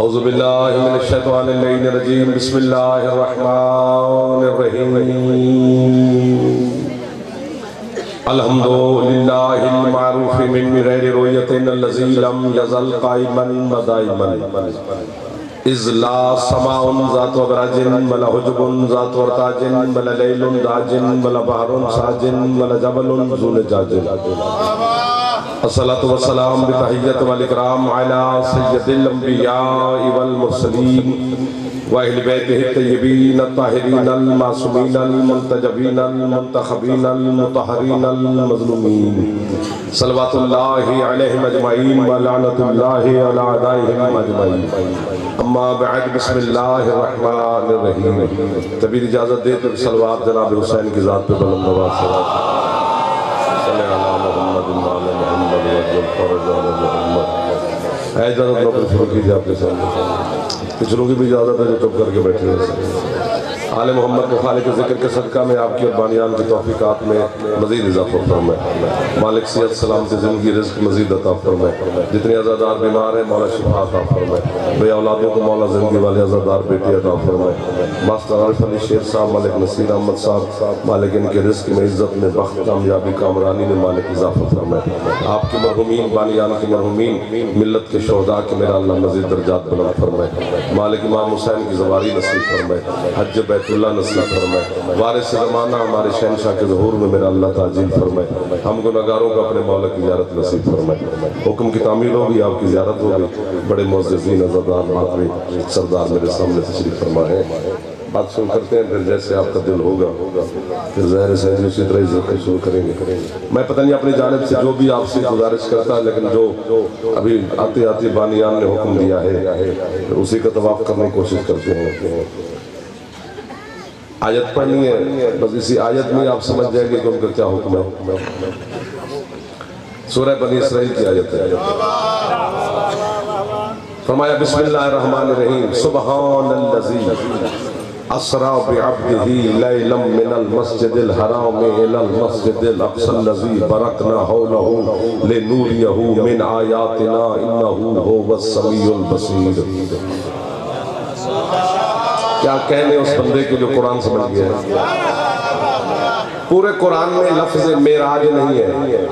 اعوذ باللہ من الشیطان الرجیم بسم اللہ الرحمن الرحیم الحمدللہ المعروف من غیر رویت الذی لم یزل قائما ودائما اذ لا سماء ذات وبرج ولا حجب ذات ورتاج ولا لیل داج ولا بحر ساج ولا جبل ذو لجاج الصلاة والسلام بتحیت والاکرام علی سید الانبیاء والمرسلین وَأَهْلِ بَيْتِهِ الطَّيِّبِينَ الطَّاهِرِينَ الْمَعْصُومِينَ الْمُنْتَجَبِينَ الْمُنْتَخَبِينَ الْمُطَهَّرِينَ الْمَظْلُومِينَ صلوات اللہ علیہم اجمعین ولعنت اللہ علی اعدائہم اجمعین اما بعد بسم اللہ الرحمن الرحیم طبیل اجازت دے تو صلوات جناب حسین کی ذات پہ بلند آواز صلی اللہ محمد محمد وجل فرج علی محمد اے اجازت نوکر شروع کیجئے آپ کے سامنے پچھلوں کی بھی اجازت ہے جو چپ کر کے بیٹھے ہیں آل محمد کو خالق ذکر کے صدقہ میں آپ کی اور بانیان کی توفیقات میں مزید اضافہ فرمائے مالک صحت سلامتی زندگی رزق مزید عطا فرمائے جتنے عزادار بیمار ہیں مولا شفا عطا فرمائے بے اولادوں کو مولا زندگی والے عزادار بیٹی عطا فرمائے ماسٹر عارف علی شیر صاحب مالک نصیر احمد صاحب مالک ان کے رزق میں عزت میں بخت کامیابی کامرانی میں مالک اضافہ فرمائے آپ کے مرحومین بانیان کے مرحومین ملت کے شہداء کے میرا اللہ مزید درجات بلند فرمائے مالک امام حسین کی زواری نصیب فرمائے حج بیت اللہ نصیب فرمائے وارث زمانہ ہمارے شہنشاہ کے ظہور میں میرا اللہ تعجیل فرمائے ہم گناہگاروں کو اپنے مولا کی زیارت نصیب فرمائے حکم کی تعمیل ہوگی آپ کی زیارت ہوگی بڑے معززین عزادار مہاتری سردار میرے سامنے تشریف فرمائے بات شروع کرتے ہیں پھر جیسے آپ کا دل ہوگا پھر ظاہر سے اسی طرح ذکر شروع کریں گے میں پتہ نہیں اپنی جانب سے جو بھی آپ سے گزارش کرتا ہے لیکن جو ابھی آتے آتے بانیان نے حکم دیا ہے اسی کا طواف کرنے کی کوشش کرتے ہیں آیت پڑھنی ہے بس اسی آیت میں آپ سمجھ جائیں گے کہ ان کا کیا حکم ہے سورہ بنی اسرائیل کی آیت ہے فرمایا بسم اللہ الرحمن الرحیم سبحان الذی اسرا بعبدہ لیلا من المسجد الحرام الى المسجد الاقصى الذی بارکنا حولہ لنوریہ من آیاتنا انہ هو السمیع البصیر کیا کہنے اس بندے کے جو قرآن سمجھ گیا ہے پورے قرآن میں لفظ معراج نہیں ہے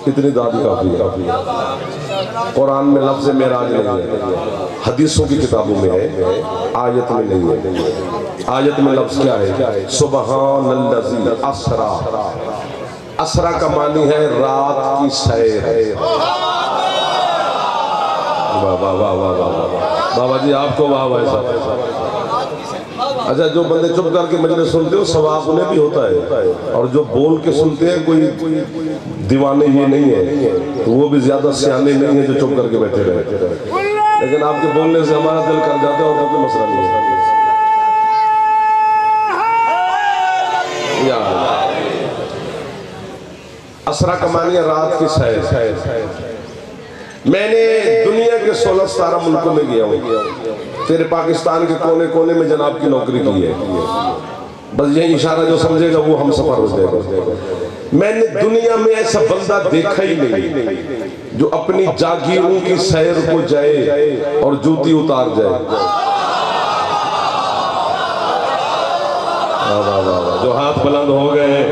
اتنی دادی کافی ہے قرآن میں لفظ معراج نہیں ہے حدیثوں کی کتابوں میں ہے آیت میں نہیں ہے آیت میں لفظ کیا ہے سبحان الذی اسرا اسرا کا معنی ہے رات کی سیر بابا جی آپ کو واہ واہ صاحب اچھا جو بندے چپ کر کے مجلس سنتے ہو ثواب انہیں بھی ہوتا ہے اور جو بول کے سنتے ہیں کوئی دیوانے یہ نہیں ہے تو وہ بھی زیادہ سیانے نہیں ہیں جو چپ کر کے بیٹھے رہے لیکن آپ کے بولنے سے ہمارا دل کر جاتا ہے اور کوئی مسئلہ نہیں ہے اسرا کا معنی ہے رات کی سیر میں نے دنیا کے 16-17 ملکوں میں گیا ہوں تیرے پاکستان کے کونے کونے میں جناب کی نوکری کی ہے بس یہی اشارہ جو سمجھے گا وہ ہم سفر ہو جائے گا میں نے دنیا میں ایسا بندہ دیکھا ہی نہیں جو اپنی جاگیروں کی سیر کو جائے اور جوتی اتار جائے جو ہاتھ بلند ہو گئے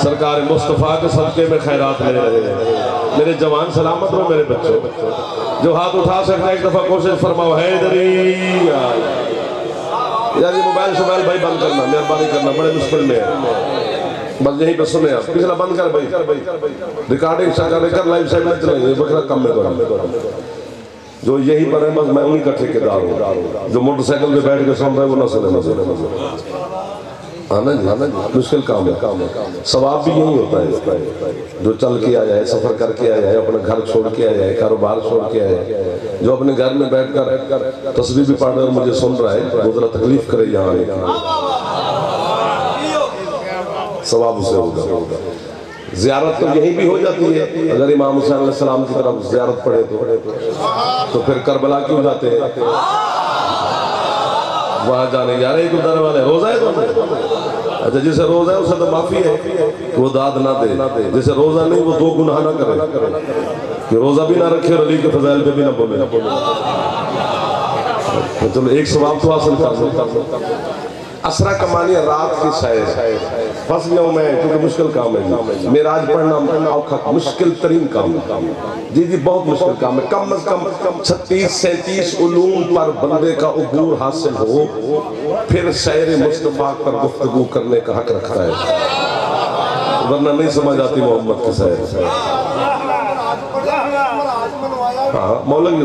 سرکار مصطفیٰ کے صدقے میں خیرات لے رہے ہیں میرے جوان سلامت ہو میرے بچوں جو ہاتھ اٹھا سکتا ہے ایک دفعہ کوشش فرماؤ حیدری یار یہ موبائل شمائل بھائی بند کرنا مہربانی کرنا بڑے مشکل میں ہے بس یہیں پہ سنیں آپ پچھلا بند کر بھائی ریکارڈنگ شاکر کر لائیو سائڈ میں چلیں گے بکرا کم میں کریں جو یہی پر ہے بس میں انہی کا ٹھیکیدار ہوں جو موٹر سائیکل پہ بیٹھ کے سن رہے وہ نہ سنے آنا جی مشکل کام ہے ثواب بھی یہی ہوتا ہے جو چل کے آیا ہے سفر کر کے آیا ہے اپنا گھر چھوڑ کے آیا ہے کاروبار چھوڑ کے آیا ہے جو اپنے گھر میں بیٹھ کر تصویر بھی پڑھ رہے اور مجھے سن رہا ہے وہ ذرا تکلیف کرے یہاں آنے کی ثواب اسے ہوگا زیارت تو یہی بھی ہو جاتی ہے اگر امام حسین علیہ السلام کی طرف زیارت پڑھے تو پھر کربلا کیوں جاتے ہیں وہاں جانے جا رہے ہیں در والے روزہ ہے تو اچھا جسے روزہ ہے اسے تو معافی ہے وہ داد نہ دے، جسے روزہ نہیں وہ دو گناہ نہ کرے کہ روزہ بھی نہ رکھے اور علی کے فضائل پہ بھی نہ بولے. چلو ایک ثواب تو حاصل کر سکتا. اسرا کمانی رات کی سیر پھنس گیا ہوں میں کیونکہ مشکل کام ہے. معراج پڑھنا مشکل ترین کام ہے جی بہت مشکل کام ہے. کم از کم 36-37 علوم پر بندے کا عبور حاصل ہو پھر سیر مصطفیٰ پر گفتگو کرنے کا حق رکھتا ہے، ورنہ نہیں سمجھ آتی محمد کی سیر. ہاں مولوی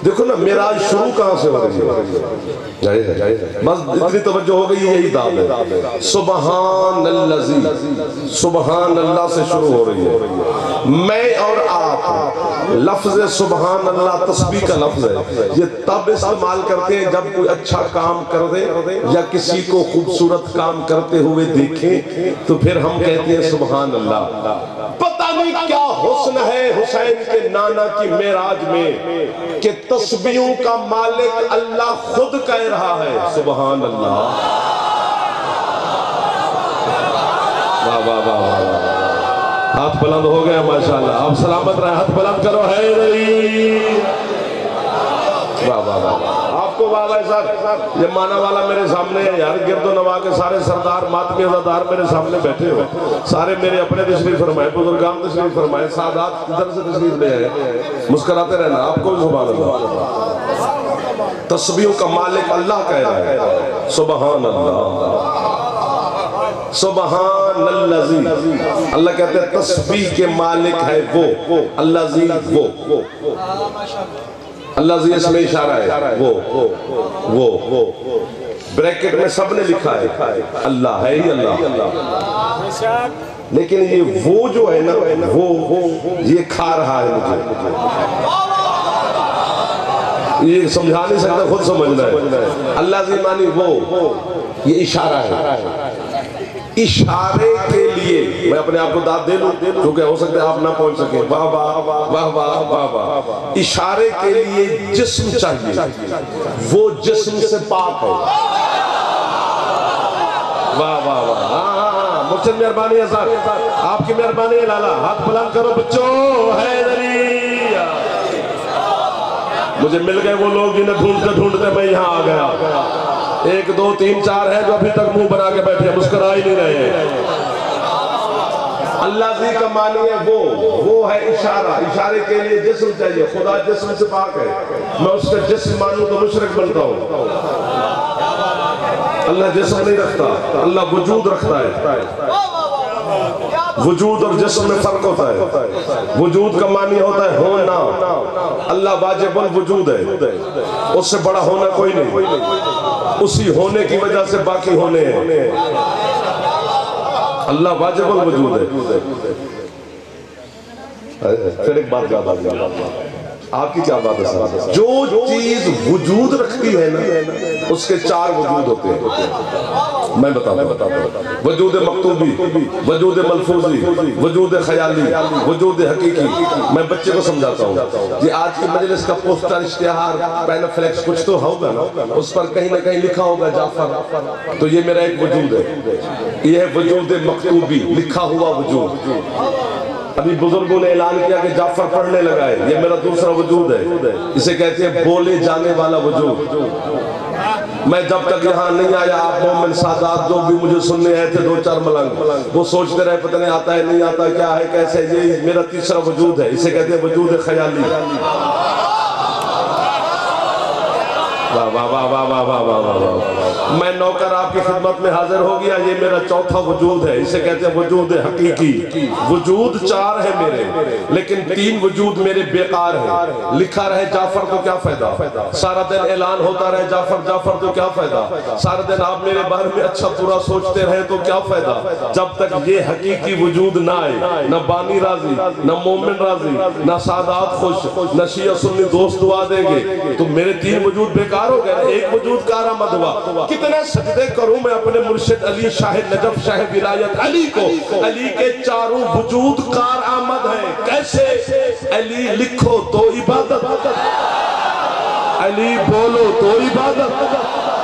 دیکھو نا معراج شروع کہاں سے ہو رہی ہے، بس اتنی توجہ ہو گئی یہی داد ہے. سبحان اللذی، سبحان اللہ سے شروع ہو رہی ہے. میں اور آپ لفظ سبحان اللہ تسبیح کا لفظ ہے، یہ تب استعمال کرتے ہیں جب کوئی اچھا کام کر دے یا کسی کو خوبصورت کام کرتے ہوئے دیکھیں تو پھر ہم کہتے ہیں سبحان اللہ. پتہ نہیں کیا حسن ہے حسین کے نانا کی معراج میں کہ تسبیحوں کا مالک اللہ خود کہہ رہا ہے سبحان اللہ. واہ واہ واہ واہ. ہاتھ بلند ہو گیا ماشاءاللہ. آپ سلامت رہے، ہاتھ بلند کرو حیدری. واہ واہ واہ. آپ کو واہ واہ صاحب یہ مانا والا میرے سامنے ہے یار. گرد و نواح کے سارے سردار ماتمی عزادار میرے سامنے بیٹھے ہوئے، سارے میرے اپنے تشریف فرمائے، بزرگان تشریف فرمائے، سادات ادھر سے تشریف لے آئے. مسکراتے رہنا. آپ کو سبحان اللہ. تسبیحوں کا مالک اللہ کہہ رہا ہے سبحان اللہ. سبحان اللذی، اللہ کہتے ہیں تسبیح کے مالک ہے وہ اللذی، وہ اللذی اس میں اشارہ ہے وہ بریکٹ میں سب نے لکھا ہے اللہ ہے ہی اللہ، لیکن یہ وہ جو ہے نا وہ یہ کھا رہا ہے مجھے. یہ سمجھا نہیں سکتا، خود سمجھنا ہے. اللہ زی مانی وہ، یہ اشارہ ہے. اشارے کے لیے میں اپنے آپ کو داد دے لوں کیونکہ ہو سکتا ہے آپ نہ پہنچ سکیں. واہ واہ واہ واہ واہ واہ. اشارے کے لیے جسم چاہیے، وہ جسم سے پاک ہے. واہ واہ واہ. مرشد مہربانی ہے صاحب، آپ کی مہربانی ہے لالا. ہاتھ بلند کرو بچوں. حیدری مجھے مل گئے وہ لوگ جنہیں ڈھونڈتے ڈھونڈتے میں یہاں آ گیا. 1 2 3 4 ہے جو ابھی تک منہ بنا کے بیٹھے مسکرا ہی نہیں رہے ہیں. اللہ زی کا معنی ہے وہ ہے اشارہ. اشارے کے لیے جسم چاہیے. خدا جسم سے پاک ہے، میں اس کا جسم مانوں تو مشرک بنتا ہوں. اللہ جسم نہیں رکھتا، اللہ وجود رکھتا ہے. وجود اور جسم میں فرق ہوتا ہے. وجود کا معنی ہوتا ہے ہونا. اللہ واجب الوجود ہے، اس سے بڑا ہونا کوئی نہیں. اسی ہونے کی وجہ سے باقی ہونے ہیں. اللہ واجب الوجود ہے. پھر ایک بات یاد آ گئی. آپ کی کیا بات ہے صاحب؟ جو چیز وجود رکھتی ہے نا اس کے 4 وجود ہوتے ہیں. میں بتاتا ہوں. وجود مکتوبی، وجود ملفوظی، وجود خیالی، وجود حقیقی. میں بچے کو سمجھاتا ہوں یہ آج کی مجلس کا پوسٹر اشتہار پین فلیکس کچھ تو ہوگا نا، اس پر کہیں نہ کہیں لکھا ہوگا جعفر، تو یہ میرا ایک وجود ہے. یہ ہے وجود مکتوبی، لکھا ہوا وجود. ابھی بزرگوں نے اعلان کیا کہ جعفر پڑھنے لگا ہے، یہ میرا دوسرا وجود ہے. اسے کہتے ہیں بولے جانے والا وجود. میں جب تک یہاں نہیں آیا آپ مومن سادات جو بھی مجھے سننے آئے تھے 2 4 ملنگ وہ سوچتے رہے پتہ نہیں آتا ہے نہیں آتا کیا ہے کیسے. یہ میرا تیسرا وجود ہے، اسے کہتے ہیں وجود خیالی. واہ واہ واہ واہ واہ واہ واہ واہ. میں نوکر آپ کی خدمت میں حاضر ہو گیا. یہ میرا چوتھا وجود ہے، اسے کہتے ہیں وجود حقیقی. وجود 4 ہے میرے، لیکن 3 وجود میرے بیکار ہیں. لکھا رہے جعفر تو کیا فائدہ، سارا دن اعلان ہوتا رہے جعفر جعفر تو کیا فائدہ، سارا دن آپ میرے بارے میں اچھا پورا سوچتے رہے تو کیا فائدہ. جب تک یہ حقیقی وجود نہ آئے، نہ بانی راضی، نہ مومن راضی، نہ سادات خوش، نہ شیعہ سنی دوست دعا دیں گے تو میرے 3 وجود بیکار ہو گئے. ایک وجود کارآمد ہوا. کتنے سجدے کروں میں اپنے مرشد علی شاہ نجف شاہ ولایت علی کو. علی کے 4 وجود کارآمد ہیں. کیسے؟ علی لکھو تو عبادت، علی بولو تو عبادت،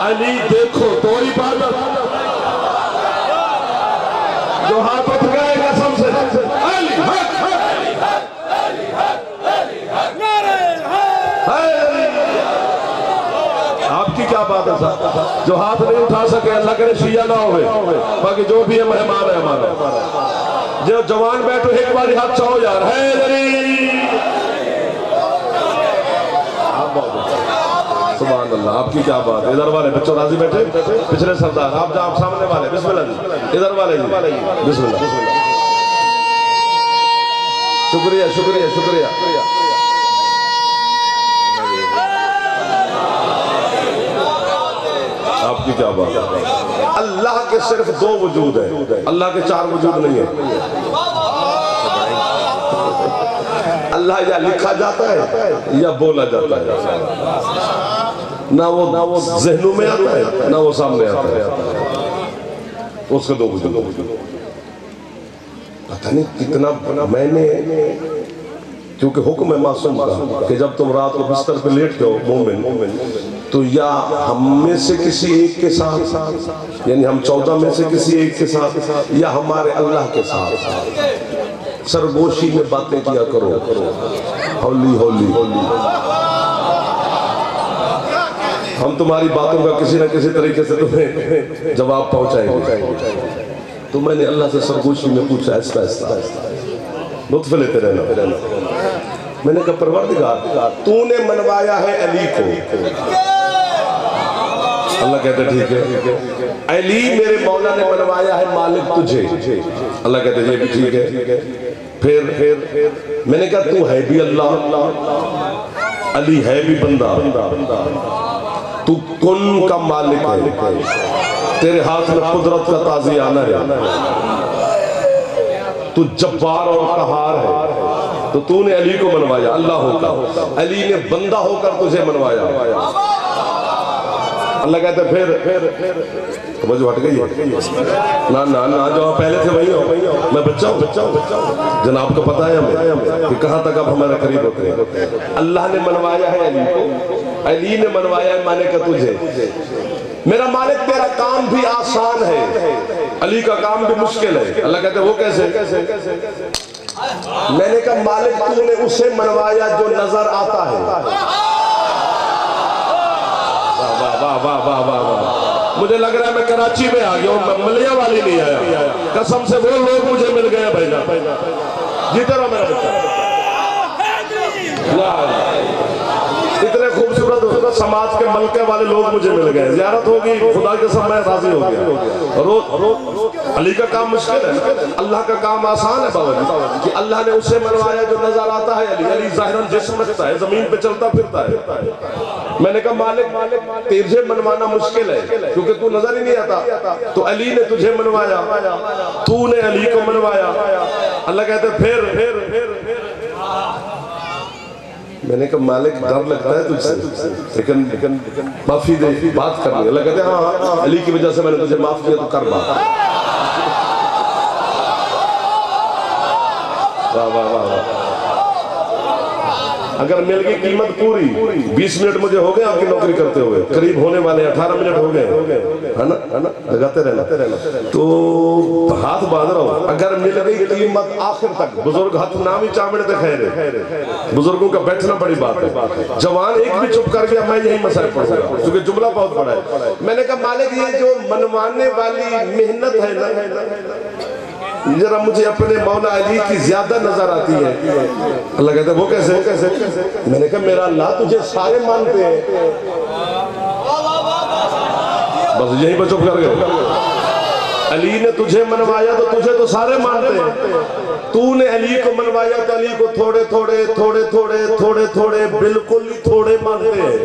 علی دیکھو تو عبادت، جو ہاتھ اٹھ گئے قسم سے علی حق آپ کی کیا بات ہے صاحب؟ جو ہاتھ نہیں اٹھا سکے اللہ کرے شیعہ نہ ہوئے، باقی جو بھی ہے مہمان ہے ہمارا۔ جو جوان بیٹھو ایک باری ہاتھ چاہو یار، حیدری سبحان اللہ، آپ کی کیا بات ہے۔ ادھر والے بچوں راضی بیٹھے، پچھلے سردار آپ جہاں سامنے والے، بسم اللہ جی، ادھر والے جی، بسم اللہ، شکریہ شکریہ شکریہ۔ آپ کی کیا بات ہے۔ اللہ کے صرف دو وجود ہیں، اللہ کے چار وجود نہیں ہیں۔ اللہ یا لکھا جاتا ہے یا بولا جاتا ہے، نہ وہ ذہنوں میں آتا ہے نہ وہ سامنے آتا ہے، اس کے دو وجود۔ پتہ نہیں کتنا میں نے، کیونکہ حکم ہے معصوم کا کہ جب تم رات کو بستر پہ لیٹ جاؤ مومن، تو یا ہم میں سے کسی ایک کے ساتھ، یعنی ہم 14 میں سے کسی ایک کے ساتھ، یا ہمارے اللہ کے ساتھ سرگوشی میں باتیں کیا کرو، ہولی ہولی۔ ہم تمہاری باتوں کا کسی نہ کسی طریقے سے تمہیں جواب پہنچائیں گے۔ تو میں نے اللہ سے سرگوشی میں پوچھا، ایسا لطف لیتے رہنا۔ میں نے کہا پروردگار تو نے منوایا ہے علی کو۔ اللہ کہتے ٹھیک ہے، علی میرے مولا نے منوایا ہے مالک تجھے۔ اللہ کہتے یہ بھی ٹھیک ہے۔ پھر میں نے کہا تو ہے بھی اللہ، علی ہے بھی بندہ، تو کن کا مالک ہے، تیرے ہاتھ میں قدرت کا تازیانہ ہے، تو جبار اور قہار ہے، تو نے علی کو منوایا اللہ ہو کر، علی نے بندہ ہو کر تجھے منوایا۔ اللہ کہتے پھر توجہ ہٹ گئی ہے، نا جو آپ پہلے تھے وہی ہو، میں بچہ ہوں، جناب کو پتا ہے ہمیں کہ کہاں تک آپ ہمارے قریب ہوتے ہیں۔ اللہ نے منوایا ہے علی کو، علی نے منوایا ہے مانے کہ تجھے۔ میرا مالک تیرا کام بھی آسان ہے، علی کا کام بھی مشکل ہے۔ اللہ کہتے وہ کیسے؟ میں نے کہا مالک تو نے اسے منوایا جو نظر آتا ہے۔ واہ واہ واہ واہ واہ، مجھے لگ رہا ہے میں کراچی میں آ گیا ہوں، میں ملیہ والی نہیں آیا، قسم سے وہ لوگ مجھے مل گئے بھائی جان۔ جیتے رہو میرا بچہ، اتنے خوبصورت سماج کے ملکے والے لوگ مجھے مل گئے، زیارت ہوگی، خدا کے سب میں راضی ہو گیا۔ علی کا کام مشکل ہے، اللہ کا کام آسان ہے بابا جی، کہ اللہ نے اسے منوایا جو نظر آتا ہے۔ علی ظاہراً جسم رکھتا ہے، زمین پہ چلتا پھرتا ہے۔ میں نے کہا مالک تجھے منوانا مشکل ہے کیونکہ تو نظر ہی نہیں آتا، تو علی نے تجھے منوایا، تو نے علی کو منوایا۔ اللہ کہتے پھر میں نے کہا مالک ڈر لگتا ہے تجھ سے، لیکن معافی دے، بات کرنی۔ اللہ کہتے ہاں علی کی وجہ سے میں نے تجھے معاف کیا تو کر بات۔ واہ واہ واہ، اگر مل گئی قیمت پوری، 20 منٹ مجھے ہو گئے آپ کی نوکری کرتے ہوئے، قریب ہونے والے 18 منٹ ہو گئے، ہے نا، لگاتے رہنا، تو ہاتھ باندھ رہا ہوں۔ اگر مل گئی قیمت آخر تک، بزرگ ہاتھ نام ہی چامڑے تے خیر ہے، بزرگوں کا بیٹھنا بڑی بات ہے۔ جوان ایک بھی چپ کر گیا میں یہی مسائل پڑھ گیا کیونکہ جملہ بہت بڑا ہے۔ میں نے کہا مالک یہ جو منوانے والی محنت ہے نا، ذرا مجھے اپنے مولا علی کی زیادہ نظر آتی ہے۔ اللہ کہتا ہے وہ کیسے؟ میں نے کہا میرا اللہ تجھے سارے مانتے ہیں، بس یہی پر چپ کر گئے۔ علی نے تجھے منوایا تو تجھے تو سارے مانتے ہیں، تو نے علی کو منوایا تو علی کو تھوڑے تھوڑے تھوڑے تھوڑے تھوڑے تھوڑے بالکل ہی تھوڑے مانتے ہیں۔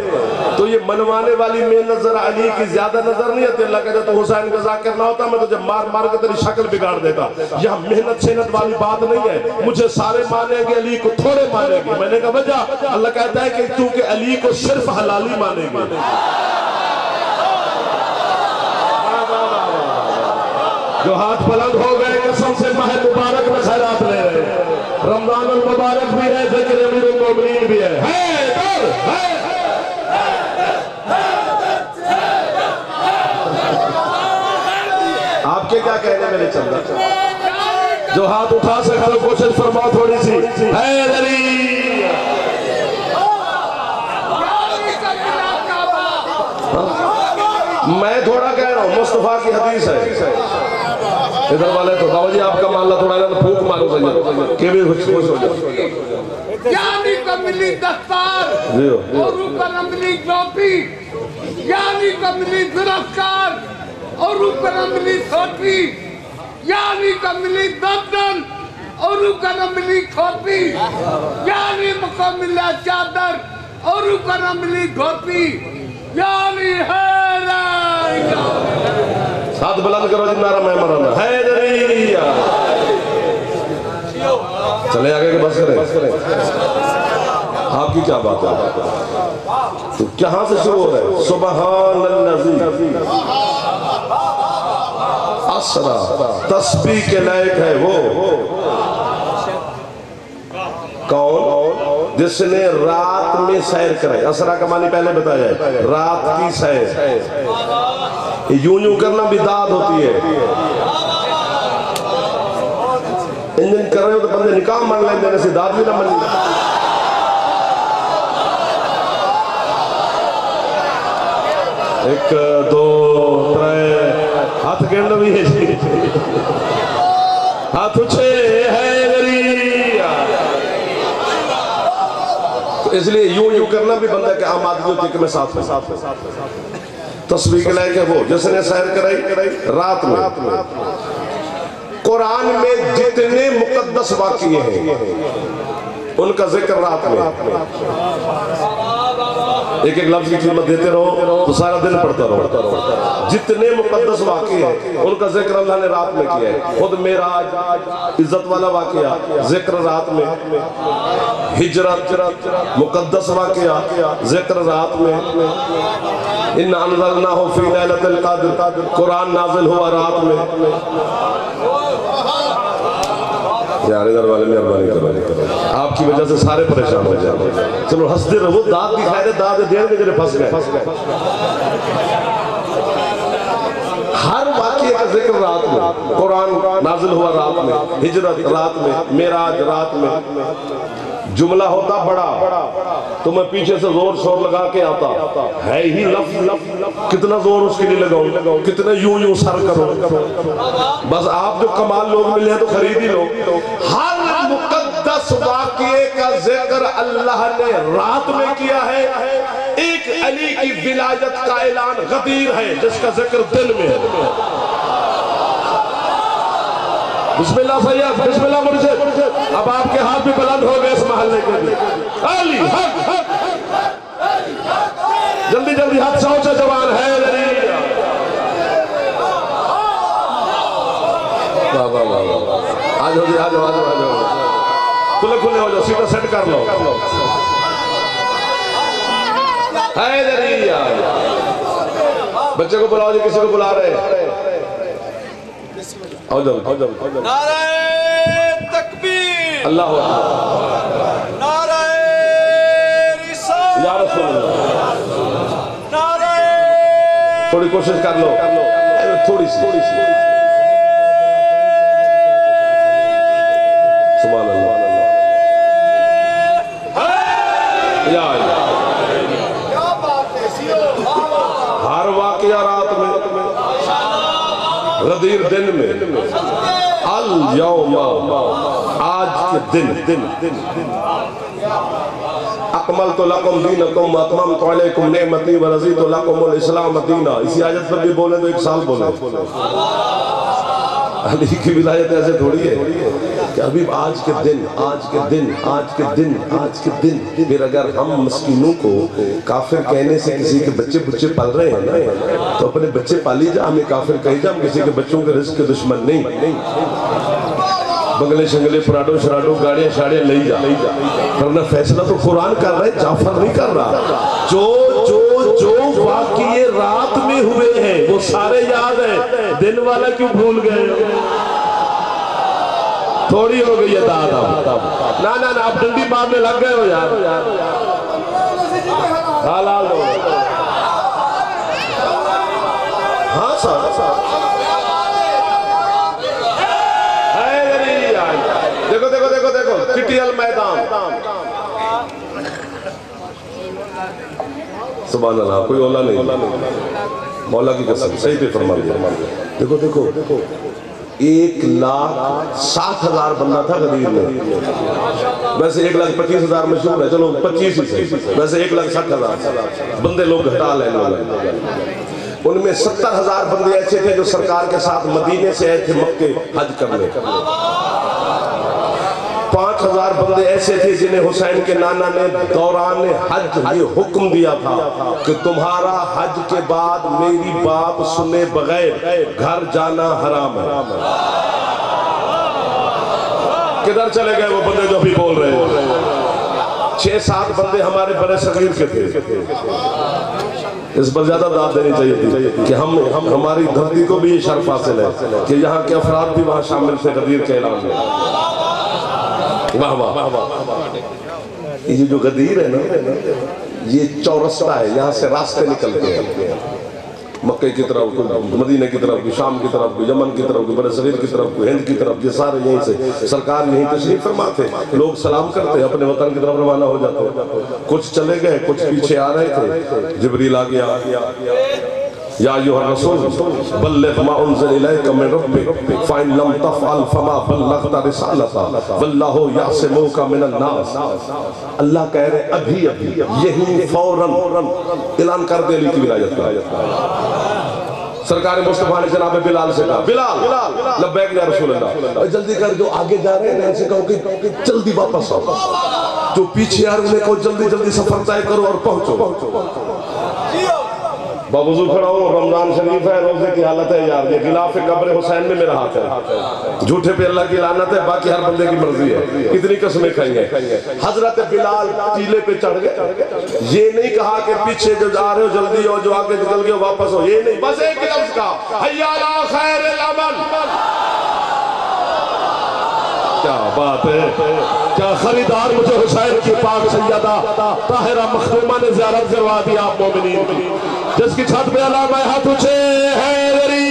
تو یہ منوانے والی میں نظر علی کی زیادہ نظر نہیں آتی۔ اللہ کہتا تو حسین کا ذاکر نہ ہوتا میں تجھے مار مار کے تیری شکل بگاڑ دیتا۔ یہاں محنت شہنت والی بات نہیں ہے، مجھے سارے مانیں گے علی کو تھوڑے مانیں گے۔ میں نے کہا وجہ، اللہ کہتا ہے کہ کیونکہ علی کو صرف حلالی مانیں گے۔ جو ہاتھ بلند ہو گئے قسم سے ماہ مبارک میں خیرات لے رہے ہیں، رمضان المبارک بھی ہے، ذکر امیر المومنین بھی ہے۔ آپ کے کیا کہنے میرے چندہ؟ جو ہاتھ اٹھا سکتا تو کوشش فرما تھوڑی سی حیدری میں تھوڑا کہہ رہا ہوں مصطفیٰ کی حدیث ہے ادھر والے تو بابا جی آپ کا معاملہ تھوڑا ہے تو پھوک مارو سجد کہ بھی خوش ہو جائے یعنی کا ملی دستار اور اوپر عملی جوپی یعنی کا ملی درستار اور اوپر عملی سوٹی یعنی کا ملی دردن اور اوپر عملی کھوپی یعنی مکملہ چادر اور اوپر عملی گھوپی یعنی حیدری ساتھ بلند کرو جی نعرہ میں مرانا حیدری چلے آگے کے بس کریں آپ کی کیا بات ہے تو کہاں سے شروع ہو رہے ہیں سبحان الذی اسرا تسبیح کے لائق ہے وہ کون جس نے رات میں سیر کرے اسرا کا معنی پہلے بتایا ہے رات کی سیر یوں کرنا بھی داد ہوتی ہے انجن کر رہے ہو تو بندے نکاح مان لیں دینے سے داد بھی نہ مان لیں ایک دو ترے ہاتھ گرنا بھی ہے جی ہاتھ اچھے حیدری تو اس لئے یوں کرنا بھی بندہ کہ عام آدمی ہوتی ہے کہ میں ساتھ میں تصویر کے لائے کہ وہ جس نے سیر کرائی رات میں قرآن میں جتنے مقدس واقعے ہیں ان کا ذکر رات میں ایک ایک لفظ کی قیمت دیتے رہو تو سارا دن پڑھتا رہو جتنے مقدس واقعے ہیں ان کا ذکر اللہ نے رات میں کیا ہے خود معراج عزت والا واقعہ ذکر رات میں ہجرت مقدس واقعہ ذکر رات میں ان انزلناہ فی لیلۃ القدر قرآن نازل ہوا رات میں یار ادھر والے مہربانی کرو آپ کی وجہ سے سارے پریشان ہو جائیں چلو ہنستے رہو داد بھی خیر ہے داد دیر میں جنہیں پھنس گئے ہر واقعے کا ذکر رات میں قرآن نازل ہوا رات میں ہجرت رات میں معراج رات میں جملہ ہوتا بڑا تو میں پیچھے سے زور شور لگا کے آتا ہے ہی لفظ کتنا زور اس کے لیے لگاؤں کتنا یوں سر کرو بس آپ جو کمال لوگ ملے ہیں تو خرید ہی لو ہر مقدس واقعے کا ذکر اللہ نے رات میں کیا ہے ایک علی کی ولایت کا اعلان غدیر ہے جس کا ذکر دل میں ہے بسم اللہ سید بسم اللہ مرشد اب آپ کے ہاتھ بھی بلند ہو گئے اس محلے کے لیے علی حق جلدی جلدی ہاتھ سوچے جوان ہے آج ہو جی آج کھلے کھلے ہو جاؤ سیٹا سیٹ کر لو حیدری بچے کو بلاؤ جی کسی کو بلا رہے نعرہ تکبیر اللہ اکبر نعرہ رسالت یا رسول اللہ نعرہ تھوڑی کوشش کر لو تھوڑی سی سبحان اللہ یا ہر واقعہ رات میں غدیر دن میں الیوم آج کے دن اکملت لکم دینکم واتممت علیکم نعمتی ورضیت لکم الاسلام دینہ اسی آیت پر بھی بولے تو ایک سال بولے علی کی ولایت ایسے تھوڑی ہے کہ ابھی آج کے دن پھر اگر ہم مسکینوں کو کافر کہنے سے کسی کے بچے پل رہے ہیں نا تو اپنے بچے پالی جا ہمیں کافر کہی جا ہم کسی کے بچوں کے رزق کے دشمن نہیں بنگلے شنگلے پراڈو شراڈو گاڑیاں شاڑیاں لئی جا ورنہ فیصلہ تو قرآن کر رہا ہے جعفر نہیں کر رہا جو واقعے رات میں ہوئے ہیں وہ سارے یاد ہیں دن والا کیوں بھول گئے تھوڑی ہو گئی ہے دادا نا آپ ڈنڈی مارنے لگ گئے ہو یار حلال ہو ہاں سر کٹیل میدان. سبحان اللہ, کوئی اولا نہیں, مولا کی قسم صحیح پہ فرما دیا. دیکھو دیکھو 1,60,000 بندہ تھا غدیر میں. ویسے 1,25,000 مشہور ہے, چلو 25 ہی سے, ویسے 1,60,000 بندے لوگ گھٹا لیں. ان میں 70,000 بندے ایسے تھے جو سرکار کے ساتھ مدینے سے آئے تھے مکے حج کرنے. 5,000 بندے ایسے تھے جنہیں حسین کے نانا نے دوران حج یہ حکم دیا تھا کہ تمہارا حج کے بعد میری بات سنے بغیر گھر جانا حرام ہے. کدھر چلے گئے وہ بندے جو بھی بول رہے ہیں؟ 6-7 بندے ہمارے بڑے صغیر کے تھے. اس پر زیادہ داد دینی چاہیے تھی کہ ہماری دھرتی کو بھی یہ شرف حاصل ہے کہ یہاں کے افراد بھی وہاں شامل تھے غدیر کے اعلان میں. واہ واہ. یہ جو غدیر ہے نا, یہ چورستہ ہے, یہاں سے راستے نکلتے ہیں مکہ کی طرف, مدینہ کی طرف, شام کی طرف, یمن کی طرف, بر صغیر کی طرف, ہند کی طرف. یہ سارے یہیں سے سرکار یہیں تشریف فرما تھے. لوگ سلام کرتے اپنے وطن کی طرف روانہ ہو جاتے. کچھ چلے گئے, کچھ پیچھے آ رہے تھے. جبریل آ گیا, یا ایھا الرسول بلغ ما انزل الیک من ربک فإن لم تفعل فما بلغت رسالتہ واللہ یعصمک من الناس. اللہ کہہ رہے ابھی یہی فوراً اعلان کر دے علی کی ولایت کا. سرکار مصطفیٰ نے جناب بلال سے کہا, بلال لبیک یا رسول اللہ, جلدی کر, جو آگے جا رہے ہیں ان سے کہو کہ جلدی واپس آؤ, جو پیچھے آ رہے ہیں کو جلدی جلدی سفر طے کرو اور پہنچو. بابوزو کھڑا ہوں, رمضان شریف ہے, روزے کی حالت ہے یار, یہ غلاف قبر حسین میں میرا ہاتھ ہے. جھوٹے پہ اللہ کی لعنت ہے, باقی ہر بندے کی مرضی ہے. اتنی قسمیں کھائیں گے. حضرت بلال ٹیلے پہ چڑھ گئے. یہ نہیں کہا کہ پیچھے جو جا رہے ہو جلدی ہو, جو آگے نکل گئے واپس ہو, یہ نہیں, بس ایک لفظ کا حی علی خیر العمل. کیا بات ہے, کیا خریدار مجھے حسین کی پاک سیدہ طاہرہ مخدومہ نے زیارت کروا دی. آپ مومنین جس کی چھت پہ علامہ ہاتھ اٹھے حیدری.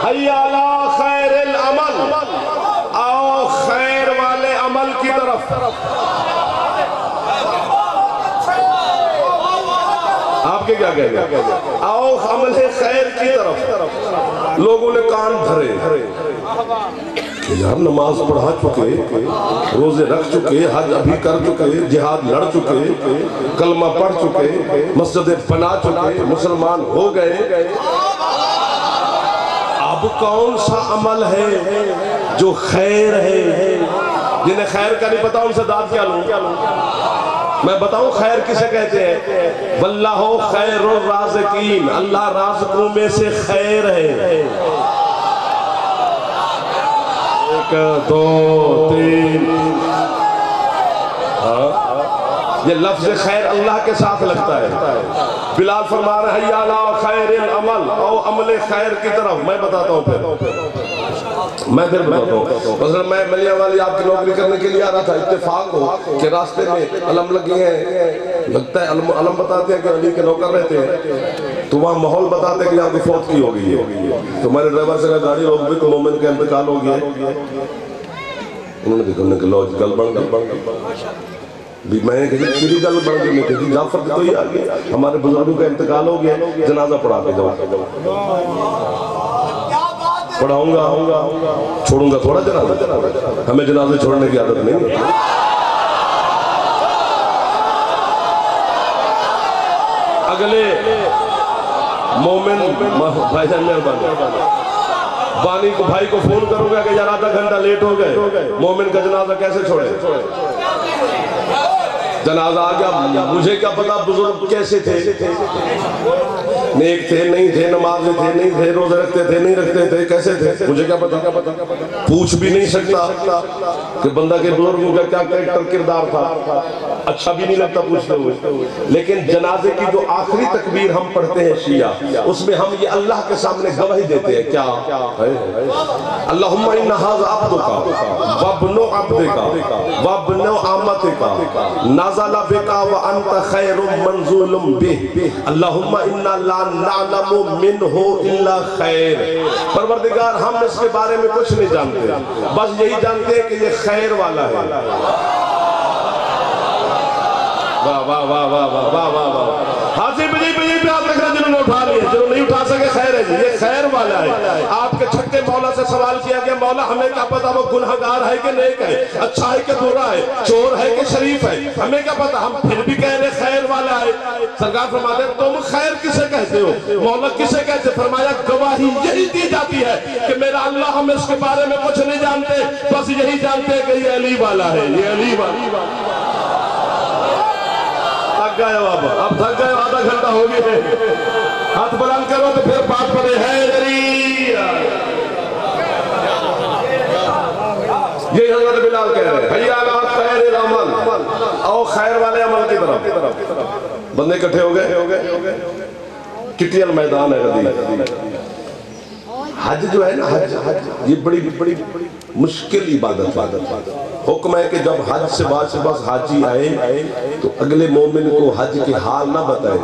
حی علی خیر العمل, آؤ خیر والے عمل کی طرف. آپ کے کیا کہہ گئے؟ آؤ عمل خیر کی طرف. لوگوں نے کان دھرے, یار نماز پڑھا چکے, روزے رکھ چکے, حج ابھی کر چکے, جہاد لڑ چکے, کلمہ پڑھ چکے, مسجدیں بنا چکے, مسلمان ہو گئے. اب کون سا عمل ہے جو خیر ہے؟ جنہیں خیر کا نہیں پتا ان سے داد کیا لوں؟ میں بتاؤں خیر کسے کہتے ہیں؟ واللہ خیر الرازقین, اللہ رازقوں میں سے خیر ہے. 1 2 3. یہ لفظ خیر اللہ کے ساتھ لگتا ہے. بلال فرما رہے ہیں حی علی خیر العمل, او عمل خیر کی طرف. میں بتاتا ہوں پھر بتاتا ہوں. مثلا میں ملیہ والی آپ کی نوکری کرنے کے لیے آ رہا تھا, اتفاق ہو کہ راستے میں علم لگی ہیں, لگتا ہے علم بتاتے ہیں کہ علی کے نوکر رہتے ہیں, تو وہاں ماحول بتاتے ہیں کہ یہاں کی فوت کی ہو گئی ہے. تو میں نے ڈرائیور سے کہا گاڑی روک بھی تو مومن کا انتقال ہو گیا. انہوں نے دیکھا کہ لو گل بن بھی میں نے کہا کسی گل بن گئی. میں کہا جعفر تو ہی آ گیا, ہمارے بزرگوں کا انتقال ہو گیا, جنازہ پڑھا کے جاؤ. پڑھاؤں گا, چھوڑوں گا تھوڑا جنازہ, ہمیں جنازے چھوڑنے کی عادت نہیں. اگلے مومن بھائی جان بانی کو بھائی کو فون کروں گا کہ یار آدھا گھنٹہ لیٹ ہو گئے, مومن کا جنازہ کیسے چھوڑے؟ جنازہ آ گیا, مجھے کیا پتا بزرگ کیسے تھے, نیک تھے نہیں تھے, نمازی تھے نہیں تھے, روزے رکھتے تھے نہیں رکھتے تھے, کیسے تھے مجھے کیا پتا. پوچھ بھی نہیں سکتا کہ بندہ کے بزرگوں کا کیا کریکٹر کردار تھا, اچھا بھی نہیں لگتا پوچھتے ہوئے. لیکن جنازے کی جو آخری تکبیر ہم پڑھتے ہیں شیعہ, اس میں ہم یہ اللہ کے سامنے گواہی دیتے ہیں. کیا اللہم ان ھذا عبدک وابن عبدک وابن امتک نزل بک وانت خیر منزول بہ اللہم انا لا نعلم منہ الا خیر، پروردگار ہم اس کے بارے میں کچھ نہیں جانتے، بس یہی جانتے ہیں کہ یہ خیر والا ہے۔ واہ واہ واہ واہ واہ واہ واہ، حاضر بجی پہ آپ دیکھ رہے ہیں جنہوں نے اٹھا لیا، جنہوں نہیں اٹھا سکے خیر ہے جی، یہ خیر والا ہے۔ آپ کے چھٹے مولا سے سوال کیا گیا، مولا ہمیں کیا پتا وہ گنہگار ہے کہ نیک ہے، اچھا ہے کہ برا ہے، چور ہے کہ شریف ہے، ہمیں کیا پتا، ہم پھر بھی کہہ رہے خیر والا ہے۔ سرکار فرماتے ہیں تم خیر کسے کہتے ہو؟ مولا کسے کہتے؟ فرمایا گواہی یہی دی جاتی ہے کہ میرا اللہ ہم اس کے بارے میں کچھ نہیں جانتے، بس یہی جانتے ہیں کہ یہ علی والا ہے، یہ علی والا۔ تھک گئے بابا، اب تھک گئے، آدھا گھنٹہ ہو گئے، ہاتھ بلند کرو تو پھر بات پڑے حیدری۔ یہ حضرت بلال کہہ رہے ہیں حی علی خیر العمل، آؤ خیر والے عمل کی طرف۔ بندے کٹھے ہو گئے، کٹیل میدان ہے غدیر۔ حج جو ہے نا، حج یہ بڑی بڑی مشکل عبادت ہے۔ حکم ہے کہ جب حج سے بعد حاجی آئے تو اگلے مومن کو حج کے حال نہ بتائے،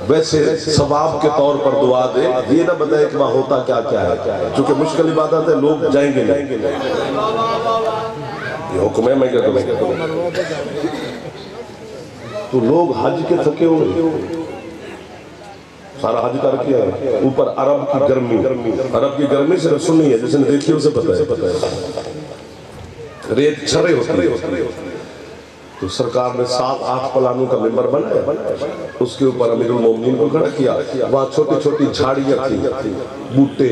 ویسے ثواب کے طور پر دعا دے، یہ نہ بتائے کہ وہاں ہوتا کیا کیا ہے، چونکہ مشکل عبادت ہے، لوگ جائیں گے نہیں۔ یہ حکم ہے، میں کیا کروں؟ تو لوگ حج کے تھکے ہوئے، سارا حج کر کیا ہے، اوپر عرب کی گرمی، عرب کی گرمی صرف سنی ہے، جس نے دیکھی اسے پتہ ہے، ریت چھرے ہوتے ہیں۔ تو سرکار نے 7-8 پلانوں کا ممبر بنایا، اس کے اوپر امیر المومنین کو کھڑا کیا، وہاں چھوٹی چھوٹی جھاڑیاں تھیں، بوٹے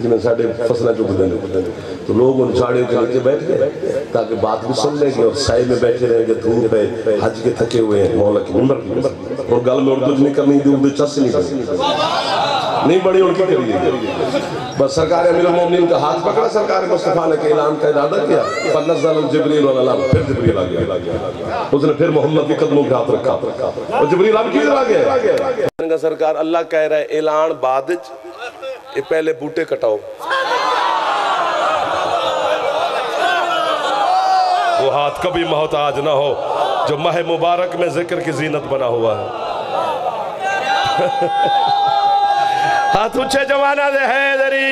جنہیں ساڑھے فصلیں جو بدلیں، تو لوگ ان جھاڑیوں کے نیچے بیٹھ گئے تاکہ بات بھی سن لیں گے اور سائے میں بیٹھے رہیں گے، دھوپ ہے، حج کے تھکے ہوئے ہیں، مولا کی ممبر کی، اور گل میں اردو نہیں کرنی تھی، اردو چس نہیں بڑی ان کی کریے۔ بس سرکار امیر المومنین کا ہاتھ پکڑا، سرکار مصطفیٰ نے کہ اعلان کا ارادہ کیا، فنزل جبریل والعلام، پھر جبریل آ گیا، اس نے پھر محمد کے قدموں کے ہاتھ رکھا، اور جبریل اب کی آ گیا۔ سرکار اللہ کہہ رہا ہے اعلان بعدج، یہ پہلے بوٹے کٹاؤ، وہ ہاتھ کبھی محتاج نہ ہو جو ماہ مبارک میں ذکر کی زینت بنا ہوا ہے۔ ہاتھ اچھے جوانہ دے حیدری،